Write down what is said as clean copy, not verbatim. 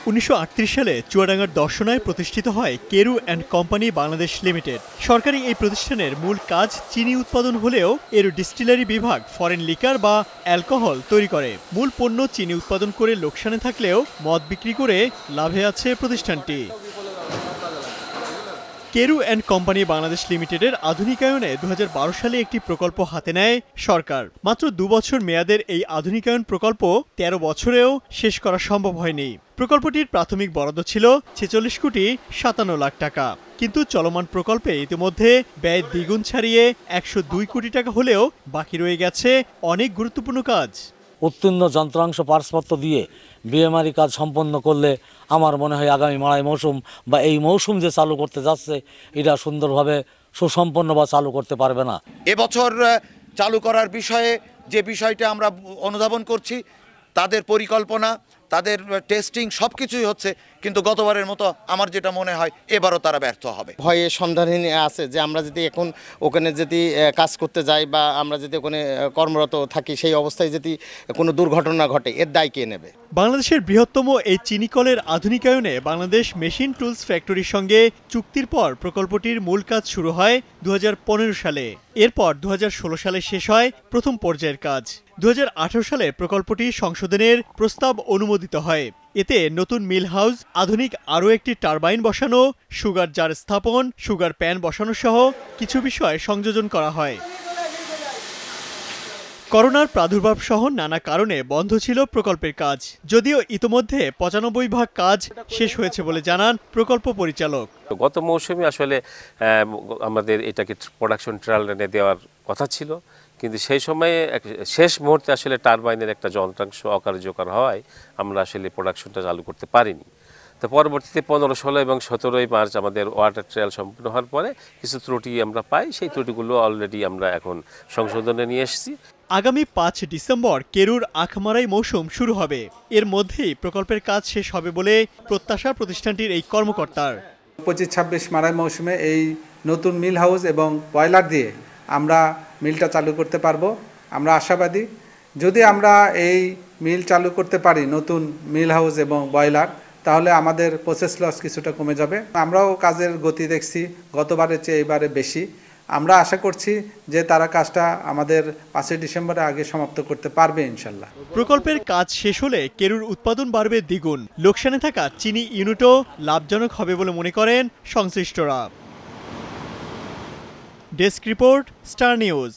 1938 সালে চুয়াডাঙ্গার দর্শনায় প্রতিষ্ঠিত হয় Carew and company Bangladesh limited. সরকারি এই প্রতিষ্ঠানের মূল কাজ চিনি উৎপাদন হলেও এর ডিস্টিলারি বিভাগ ফরেন লিকার বা অ্যালকোহল তৈরি করে। মূল পণ্য চিনি উৎপাদন করে লোকসানে থাকলেও মদ বিক্রি করে লাভে আছে প্রতিষ্ঠানটি। কেরু অ্যান্ড কোম্পানি বাংলাদেশ লিমিটেডের আধুনিকায়নে 2012 সালে একটি প্রকল্প হাতে নেয় সরকার। মাত্র 2 বছর মেয়াদের এই আধুনিকায়ন প্রকল্প 13 বছরেও শেষ করা সম্ভব হয়নি। প্রকল্পটির প্রাথমিক বরাদ্দ ছিল 46 কোটি 57 লাখ টাকা, কিন্তু চলমান প্রকল্পে ইতিমধ্যে ব্যয় দ্বিগুণ ছাড়িয়ে 102 কোটি টাকা হলেও বাকি রয়ে গেছে অনেক গুরুত্বপূর্ণ কাজ। উত্তীর্ণ যন্ত্রাংশ পার্সপত্র দিয়ে বিএমআরই কাজ সম্পন্ন করলে আমার মনে হয় আগামী মাড়াই মৌসুম বা এই মৌসুম যে চালু করতে যাচ্ছে এটা সুন্দরভাবে সুসম্পন্ন বা চালু করতে পারবে না। এবছর চালু করার বিষয়ে যে বিষয়টা আমরা অনুধাবন করছি, তাদের পরিকল্পনা, তাদের টেস্টিং সবকিছুই হচ্ছে, কিন্তু গতবারের মতো আমার যেটা মনে হয় এবারও তারা ব্যর্থ হবে। ভয়ে সন্ধানহীন আছে যে আমরা যদি এখন ওখানে যদি কাজ করতে যাই বা আমরা যদি ওখানে কর্মরত থাকি, সেই অবস্থায় যদি কোনো দুর্ঘটনা ঘটে এর দায় কে নেবে? বাংলাদেশের বৃহত্তম এই চিনিকলের আধুনিকায়নে বাংলাদেশ মেশিন টুলস ফ্যাক্টরির সঙ্গে চুক্তির পর প্রকল্পটির মূল কাজ শুরু হয় 2015 সালে। এরপর 2016 সালে শেষ হয় প্রথম পর্যায়ের কাজ। 2018 সালে প্রকল্পটি সংশোধনের প্রস্তাব অনুমোদিত হয়। এতে নতুন মিল হাউস, আধুনিক আরও একটি টারবাইন বসানো, সুগার জার স্থাপন, সুগার প্যান বসানো সহ কিছু বিষয় সংযোজন করা হয়। করোনার প্রাদুর্ভাব সহ নানা কারণে বন্ধ ছিল প্রকল্পের কাজ, যদিও ইতোমধ্যে 95% কাজ শেষ হয়েছে বলে জানান প্রকল্প পরিচালক। গত মৌসুমে আসলে আমাদের এটাকে প্রোডাকশন ট্রায়াল রানে দেওয়ার কথা ছিল, কিন্তু সেই সময়ে শেষ মুহূর্তে আসলে টারবাইনের একটা যন্ত্রাংশ অকার্যকর হওয়ায় আমরা আসলে প্রোডাকশনটা চালু করতে পারিনি। তো পরবর্তীতে 15, 16 এবং 17 মার্চ আমাদের ওয়াটার ট্রায়াল সম্পূর্ণ হওয়ার পরে কিছু ত্রুটি আমরা পাই, সেই ত্রুটিগুলো অলরেডি আমরা এখন সংশোধনে নিয়ে এসেছি। আগামী 5 ডিসেম্বর কেরুর আখমারাই মৌসুম শুরু হবে। এর মধ্যেই প্রকল্পের কাজ শেষ হবে বলে প্রত্যাশা প্রতিষ্ঠানটির এই কর্মকর্তার। 25-26 মারাই মৌসুমে এই নতুন মিল হাউস এবং বয়লার দিয়ে আমরা মিলটা চালু করতে পারবো। আমরা আশাবাদী, যদি আমরা এই মিল চালু করতে পারি, নতুন মিল হাউস এবং বয়লার, তাহলে আমাদের প্রসেস লস কিছুটা কমে যাবে। আমরাও কাজের গতি দেখছি গতবারের চেয়ে এবারে বেশি। আমরা আশা করছি যে তারা কাজটা আমাদের 5 ডিসেম্বরের আগে সমাপ্ত করতে পারবে ইনশাল্লাহ। প্রকল্পের কাজ শেষ হলে কেরুর উৎপাদন বাড়বে দ্বিগুণ। লোকসানে থাকা চিনি ইউনিটও লাভজনক হবে বলে মনে করেন সংশ্লিষ্টরা। Desk report, star news.